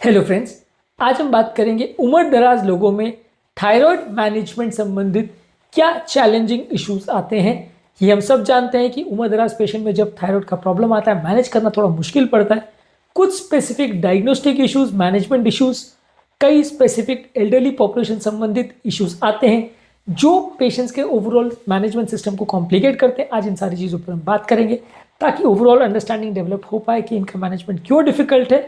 Hello friends, आज हम बात करेंगे उम्र दराज लोगों में थायराइड मैनेजमेंट संबंधित क्या चैलेंजिंग इश्यूज आते हैं। ये हम सब जानते हैं कि उम्र दराज पेशेंट में जब थायराइड का प्रॉब्लम आता है मैनेज करना थोड़ा मुश्किल पड़ता है। कुछ specific diagnostic issues, management issues, कई स्पेसिफिक एल्डरली पॉपुलेशन संबंधित इश्यूज आते हैं जो पेशेंट्स के ओवरऑल मैनेजमेंट सिस्टम को कॉम्प्लिकेट करते हैं। आज इन सारी चीज़ों पर हम बात करेंगे ताकि ओवरऑल अंडरस्टैंडिंग डेवलप हो पाए कि इनका मैनेजमेंट क्यों डिफिकल्ट है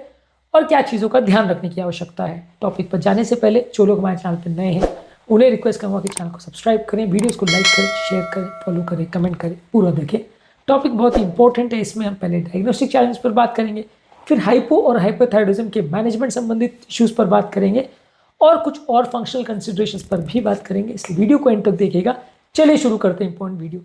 और क्या चीज़ों का ध्यान रखने की आवश्यकता है। टॉपिक पर जाने से पहले जो लोग हमारे चैनल पर नए हैं उन्हें रिक्वेस्ट करूँगा कि चैनल को सब्सक्राइब करें, वीडियोस को लाइक करें, शेयर करें, फॉलो करें, कमेंट करें, पूरा देखें। टॉपिक बहुत ही इंपॉर्टेंट है। इसमें हम पहले डायग्नोस्टिक चैलेंज पर बात करेंगे, फिर हाइपो और हाइपोथायरॉयडिज्म के मैनेजमेंट संबंधित इश्यूज़ पर बात करेंगे और कुछ और फंक्शनल कंसिडरेशंस पर भी बात करेंगे। इसलिए वीडियो को एंड तक देखिएगा। चलिए शुरू करते हैं इंपॉर्टेंट वीडियो।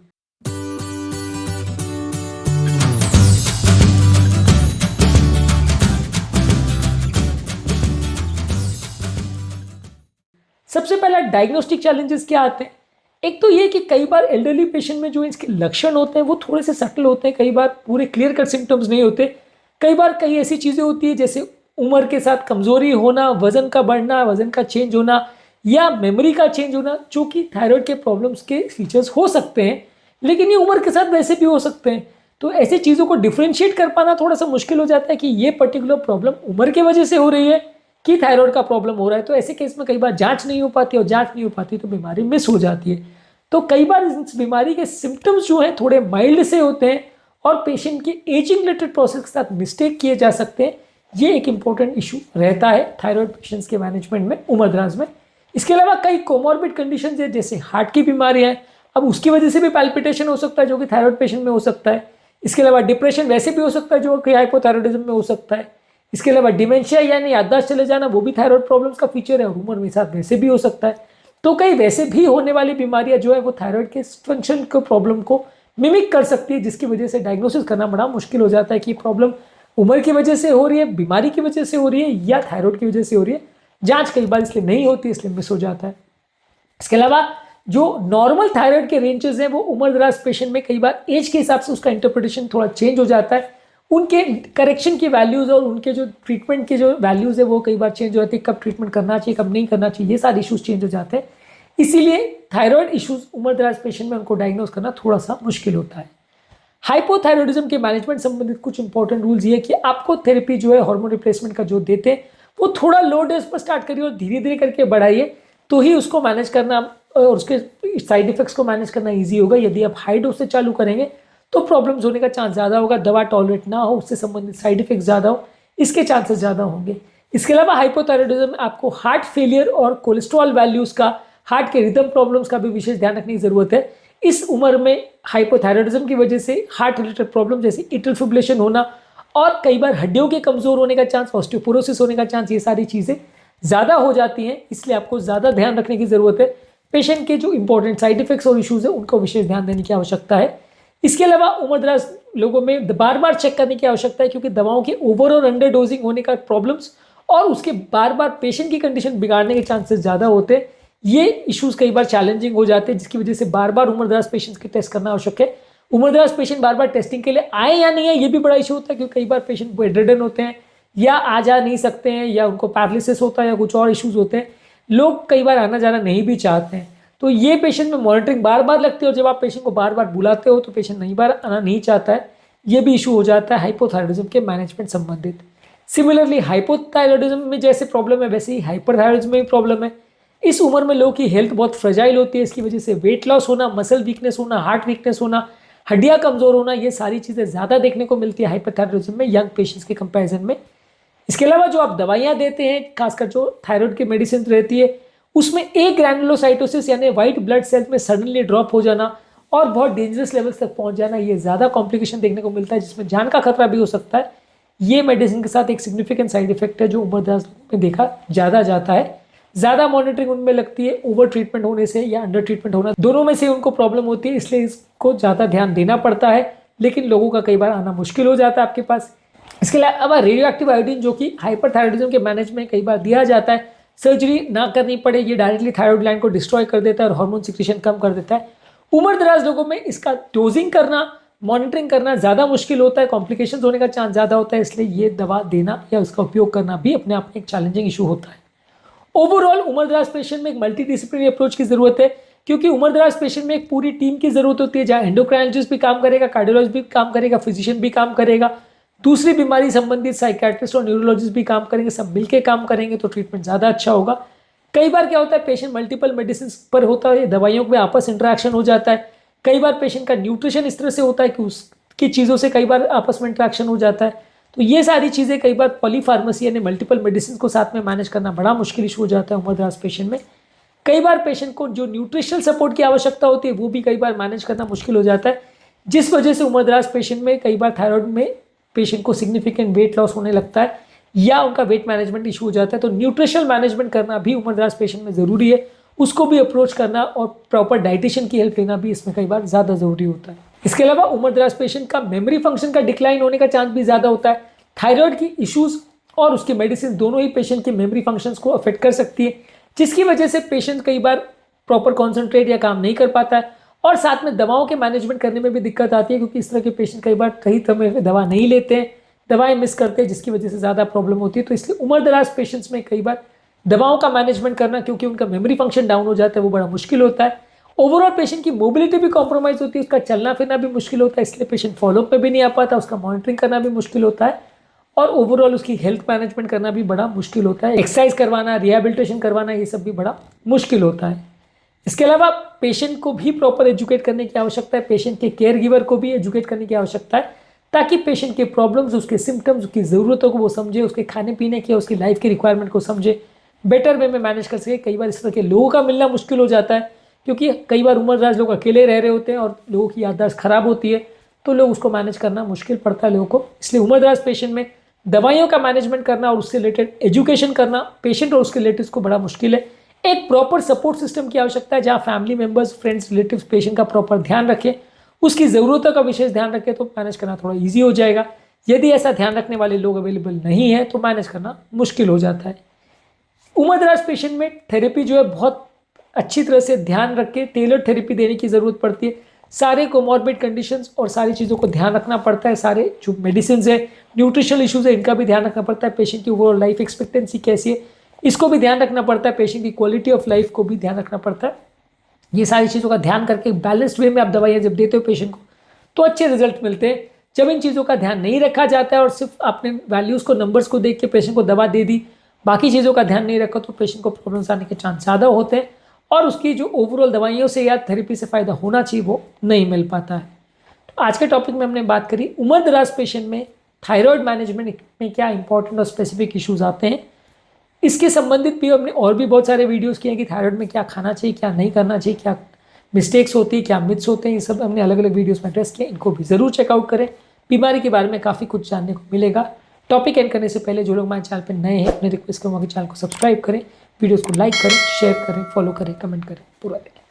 सबसे पहला डायग्नोस्टिक चैलेंजेस क्या आते हैं। एक तो ये कि कई बार एल्डरली पेशेंट में जो इसके लक्षण होते हैं वो थोड़े से सटल होते हैं, कई बार पूरे क्लियर कट सिम्टम्स नहीं होते। कई बार कई ऐसी चीज़ें होती है जैसे उम्र के साथ कमजोरी होना, वजन का बढ़ना, वजन का चेंज होना या मेमोरी का चेंज होना, जो कि थायराइड के प्रॉब्लम्स के फीचर्स हो सकते हैं, लेकिन ये उम्र के साथ वैसे भी हो सकते हैं। तो ऐसी चीज़ों को डिफ्रेंशिएट कर पाना थोड़ा सा मुश्किल हो जाता है कि ये पर्टिकुलर प्रॉब्लम उम्र की वजह से हो रही है कि थायराइड का प्रॉब्लम हो रहा है। तो ऐसे केस में कई बार जांच नहीं हो पाती और जांच नहीं हो पाती तो बीमारी मिस हो जाती है। तो कई बार इस बीमारी के सिम्टम्स जो हैं थोड़े माइल्ड से होते हैं और पेशेंट की एजिंग रिलेटेड प्रोसेस के साथ मिस्टेक किए जा सकते हैं। ये एक इंपॉर्टेंट इशू रहता है थायराइड पेशेंट्स के मैनेजमेंट में उम्र दराज में। इसके अलावा कई कोमॉर्बिड कंडीशन है जैसे हार्ट की बीमारियां हैं, अब उसकी वजह से भी पैल्पिटेशन हो सकता है जो कि थायराइड पेशेंट में हो सकता है। इसके अलावा डिप्रेशन वैसे भी हो सकता है जो कि हाइपोथायरॉयडिज्म में हो सकता है। इसके अलावा डिमेंशिया यानी याददाश्त चले जाना वो भी थायराइड प्रॉब्लम्स का फीचर है और उम्र में साथ वैसे भी हो सकता है। तो कई वैसे भी होने वाली बीमारियां जो है वो थायराइड के फंक्शन को प्रॉब्लम को मिमिक कर सकती है, जिसकी वजह से डायग्नोसिस करना बड़ा मुश्किल हो जाता है कि प्रॉब्लम उम्र की वजह से हो रही है, बीमारी की वजह से हो रही है या थायराइड की वजह से हो रही है। जांच कई बार इसलिए नहीं होती, इसलिए मिस हो जाता है। इसके अलावा जो नॉर्मल थायराइड के रेंजेस हैं वो उम्र दराज पेशेंट में कई बार एज के हिसाब से उसका इंटरप्रिटेशन थोड़ा चेंज हो जाता है। उनके करेक्शन की वैल्यूज़ और उनके जो ट्रीटमेंट के जो वैल्यूज़ है वो कई बार चेंज हो जाती है, कब ट्रीटमेंट करना चाहिए कब नहीं करना चाहिए, ये सारे इश्यूज चेंज हो जाते हैं। इसीलिए थायराइड इश्यूज उम्र दराज पेशेंट में उनको डायग्नोज करना थोड़ा सा मुश्किल होता है। हाइपोथायरॉयडिज्म के मैनेजमेंट संबंधित कुछ इंपॉर्टेंट रूल्स ये कि आपको थेरेपी जो है हार्मोन रिप्लेसमेंट का जो देते हैं वो थोड़ा लो डोज पर स्टार्ट करिए और धीरे धीरे करके बढ़ाइए, तो ही उसको मैनेज करना और उसके साइड इफेक्ट्स को मैनेज करना ईजी होगा। यदि आप हाई डोज से चालू करेंगे तो प्रॉब्लम्स होने का चांस ज़्यादा होगा, दवा टॉलरेट ना हो, उससे संबंधित साइड इफेक्ट ज़्यादा हो, इसके चांसेस ज़्यादा होंगे। इसके अलावा हाइपोथायरॉयडिज्म में आपको हार्ट फेलियर और कोलेस्ट्रॉल वैल्यूज़ का, हार्ट के रिदम प्रॉब्लम्स का भी विशेष ध्यान रखने की ज़रूरत है। इस उम्र में हाइपोथायरॉयडिज्म की वजह से हार्ट रिलेटेड प्रॉब्लम जैसे एट्रियल फिब्रिलेशन होना और कई बार हड्डियों के कमज़ोर होने का चांस, ऑस्टियोपोरोसिस होने का चांस, ये सारी चीज़ें ज़्यादा हो जाती हैं। इसलिए आपको ज़्यादा ध्यान रखने की ज़रूरत है। पेशेंट के जो इंपॉर्टेंट साइड इफेक्ट्स और इश्यूज़ है उनको विशेष ध्यान देने की आवश्यकता है। इसके अलावा उम्र दराज लोगों में बार बार चेक करने की आवश्यकता है क्योंकि दवाओं के ओवर और अंडर डोजिंग होने का प्रॉब्लम्स और उसके बार बार पेशेंट की कंडीशन बिगाड़ने के चांसेस ज़्यादा होते हैं। ये इश्यूज़ कई बार चैलेंजिंग हो जाते हैं जिसकी वजह से बार बार उम्र दराज पेशेंट्स के टेस्ट करना आवश्यक है। उम्र दराज पेशेंट बार बार टेस्टिंग के लिए आए या नहीं है ये भी बड़ा इशू होता है क्योंकि कई बार पेशेंट बेडरिडन होते हैं या आ जा नहीं सकते हैं या उनको पैरालिसिस होता है या कुछ और इश्यूज़ होते हैं। लोग कई बार आना जाना नहीं भी चाहते हैं, तो ये पेशेंट में मॉनिटरिंग बार बार लगती है और जब आप पेशेंट को बार बार बुलाते हो तो पेशेंट नहीं बार आना नहीं चाहता है। ये भी इशू हो जाता है हाइपोथायरॉयडिज्म के मैनेजमेंट संबंधित। सिमिलरली हाइपोथायरॉयडिज्म में जैसे प्रॉब्लम है वैसे ही हाइपरथायरॉयडिज्म में भी प्रॉब्लम है। इस उम्र में लोगों की हेल्थ बहुत फ्रेजाइल होती है, इसकी वजह से वेट लॉस होना, मसल वीकनेस होना, हार्ट वीकनेस होना, हड्डियाँ कमज़ोर होना, ये सारी चीज़ें ज़्यादा देखने को मिलती है हाइपोथायरॉयडिज्म में यंग पेशेंट्स के कंपैरिजन में। इसके अलावा जो आप दवाइयाँ देते हैं खासकर जो थायराइड की मेडिसिन रहती है उसमें एक ग्रैनुलोसाइटोसिस यानी वाइट ब्लड सेल्स में सडनली ड्रॉप हो जाना और बहुत डेंजरस लेवल्स तक पहुंच जाना, ये ज़्यादा कॉम्प्लिकेशन देखने को मिलता है जिसमें जान का खतरा भी हो सकता है। ये मेडिसिन के साथ एक सिग्निफिकेंट साइड इफेक्ट है जो उम्र दराज में देखा ज़्यादा जाता है। ज़्यादा मॉनिटरिंग उनमें लगती है ओवर ट्रीटमेंट होने से या अंडर ट्रीटमेंट होना, दोनों में से उनको प्रॉब्लम होती है, इसलिए इसको ज़्यादा ध्यान देना पड़ता है। लेकिन लोगों का कई बार आना मुश्किल हो जाता है आपके पास। इसके अलावा रेडियो एक्टिव आयोडीन जो कि हाइपरथायरॉयडिज्म के मैनेजमेंट कई बार दिया जाता है, सर्जरी ना करनी पड़े, ये डायरेक्टली थायराइड ग्लैंड को डिस्ट्रॉय कर देता है और हार्मोन सिक्रीशन कम कर देता है। उम्र दराज लोगों में इसका डोजिंग करना, मॉनिटरिंग करना ज़्यादा मुश्किल होता है, कॉम्प्लिकेशंस होने का चांस ज़्यादा होता है, इसलिए ये दवा देना या उसका उपयोग करना भी अपने आप में एक चैलेंजिंग इशू होता है। ओवरऑल उम्रदराज पेशेंट में एक मल्टीडिसिप्लिनरी अप्रोच की जरूरत है, क्योंकि उम्रदराज पेशेंट में एक पूरी टीम की जरूरत होती है, जहाँ एंडोक्राइनोलॉजिस्ट भी काम करेगा, कार्डियोलॉजिस्ट भी काम करेगा, फिजिशियन भी काम करेगा, दूसरी बीमारी संबंधित साइकेट्रिस्ट और न्यूरोलॉजिस्ट भी काम करेंगे, सब मिलकर काम करेंगे तो ट्रीटमेंट ज़्यादा अच्छा होगा। कई बार क्या होता है, पेशेंट मल्टीपल मेडिसिन पर होता है, दवाइयों में आपस इंटरेक्शन हो जाता है। कई बार पेशेंट का न्यूट्रिशन इस तरह से होता है कि उसकी चीज़ों से कई बार आपस में इंटरेक्शन हो जाता है। तो ये सारी चीज़ें कई बार पॉलीफार्मेसी यानी मल्टीपल मेडिसिन को साथ में मैनेज करना बड़ा मुश्किल इशू हो जाता है उम्रदराज पेशेंट में। कई बार पेशेंट को जो न्यूट्रिशनल सपोर्ट की आवश्यकता होती है वो भी कई बार मैनेज करना मुश्किल हो जाता है, जिस वजह से उम्रदराज पेशेंट में कई बार थायराइड में पेशेंट को सिग्निफिकेंट वेट लॉस होने लगता है या उनका वेट मैनेजमेंट इशू हो जाता है। तो न्यूट्रिशनल मैनेजमेंट करना भी उम्रदराज पेशेंट में ज़रूरी है, उसको भी अप्रोच करना और प्रॉपर डाइटिशियन की हेल्प लेना भी इसमें कई बार ज़्यादा ज़रूरी होता है। इसके अलावा उम्रदराज पेशेंट का मेमोरी फंक्शन का डिक्लाइन होने का चांस भी ज़्यादा होता है। थायराइड की इश्यूज और उसकी मेडिसिन दोनों ही पेशेंट के मेमोरी फंक्शंस को अफेक्ट कर सकती है, जिसकी वजह से पेशेंट कई बार प्रॉपर कॉन्सेंट्रेट या काम नहीं कर पाता है और साथ में दवाओं के मैनेजमेंट करने में भी दिक्कत आती है, क्योंकि इस तरह के पेशेंट कई बार कई तरह दवा नहीं लेते हैं, दवाएं मिस करते हैं, जिसकी वजह से ज़्यादा प्रॉब्लम होती है। तो इसलिए उम्रदराज पेशेंट्स में कई बार दवाओं का मैनेजमेंट करना, क्योंकि उनका मेमोरी फंक्शन डाउन हो जाता है, वो बड़ा मुश्किल होता है। ओवरऑल पेशेंट की मोबिलिटी भी कॉम्प्रोमाइज होती है, उसका चलना फिरना भी मुश्किल होता है, इसलिए पेशेंट फॉलोअप में भी नहीं आ पाता, उसका मॉनिटरिंग करना भी मुश्किल होता है और ओवरऑल उसकी हेल्थ मैनेजमेंट करना भी बड़ा मुश्किल होता है। एक्सरसाइज करवाना, रिहेबिलिटेशन करवाना, ये सब भी बड़ा मुश्किल होता है। इसके अलावा पेशेंट को भी प्रॉपर एजुकेट करने की आवश्यकता है, पेशेंट के केयर गिवर को भी एजुकेट करने की आवश्यकता है, ताकि पेशेंट के प्रॉब्लम्स, उसके सिम्टम्स, उसकी ज़रूरतों को वो समझे, उसके खाने पीने की, उसकी लाइफ की रिक्वायरमेंट को समझे, बेटर वे में मैनेज कर सके। कई बार इस तरह के लोगों का मिलना मुश्किल हो जाता है, क्योंकि कई बार उम्रदराज लोग अकेले रह रहे होते हैं और लोगों की याददाश्त खराब होती है, तो लोग उसको मैनेज करना मुश्किल पड़ता है लोगों को। इसलिए उम्रदराज पेशेंट में दवाइयों का मैनेजमेंट करना और उससे रिलेटेड एजुकेशन करना पेशेंट और उसके रिलेटिव्स को बड़ा मुश्किल है। एक प्रॉपर सपोर्ट सिस्टम की आवश्यकता है, जहाँ family members, friends, relatives patient का प्रॉपर ध्यान रखें, उसकी ज़रूरतों का विशेष ध्यान रखें, तो मैनेज करना थोड़ा ईजी हो जाएगा। यदि ऐसा ध्यान रखने वाले लोग अवेलेबल नहीं है तो मैनेज करना मुश्किल हो जाता है। उम्रदराज पेशेंट में थेरेपी जो है बहुत अच्छी तरह से ध्यान रख के टेलर थेरेपी देने की ज़रूरत पड़ती है। सारे कोमॉर्बिड कंडीशंस और सारी चीज़ों को ध्यान रखना पड़ता है, सारे जो मेडिसिन है, न्यूट्रिशनल इश्यूज़ है, इनका भी ध्यान रखना पड़ता है, पेशेंट की ओवरऑल लाइफ एक्सपेक्टेंसी कैसी है इसको भी ध्यान रखना पड़ता है, पेशेंट की क्वालिटी ऑफ लाइफ को भी ध्यान रखना पड़ता है। ये सारी चीज़ों का ध्यान करके बैलेंस्ड वे में आप दवाइयाँ जब देते हो पेशेंट को तो अच्छे रिजल्ट मिलते हैं। जब इन चीज़ों का ध्यान नहीं रखा जाता है और सिर्फ आपने वैल्यूज़ को, नंबर्स को देख के पेशेंट को दवा दे दी, बाकी चीज़ों का ध्यान नहीं रखा, तो पेशेंट को प्रॉब्लम्स आने के चांस ज़्यादा होते हैं और उसकी जो ओवरऑल दवाइयों से या थेरेपी से फ़ायदा होना चाहिए वो नहीं मिल पाता है। तो आज के टॉपिक में हमने बात करी उम्रदराज पेशेंट में थायराइड मैनेजमेंट में क्या इंपॉर्टेंट और स्पेसिफिक इश्यूज आते हैं। इसके संबंधित भी हमने और भी बहुत सारे वीडियोस किए हैं कि थायराइड में क्या खाना चाहिए, क्या नहीं करना चाहिए, क्या मिस्टेक्स होती है, क्या मिथ्स होते हैं, ये सब हमने अलग अलग वीडियोस में एड्रेस किया। इनको भी ज़रूर चेकआउट करें, बीमारी के बारे में काफ़ी कुछ जानने को मिलेगा। टॉपिक एंड करने से पहले जो लोग हमारे चैनल पर नए हैं, अपने रिक्वेस्ट करूँगा कि चैनल को सब्सक्राइब करें, वीडियोज़ को लाइक करें, शेयर करें, फॉलो करें, कमेंट करें, पूरा देखें।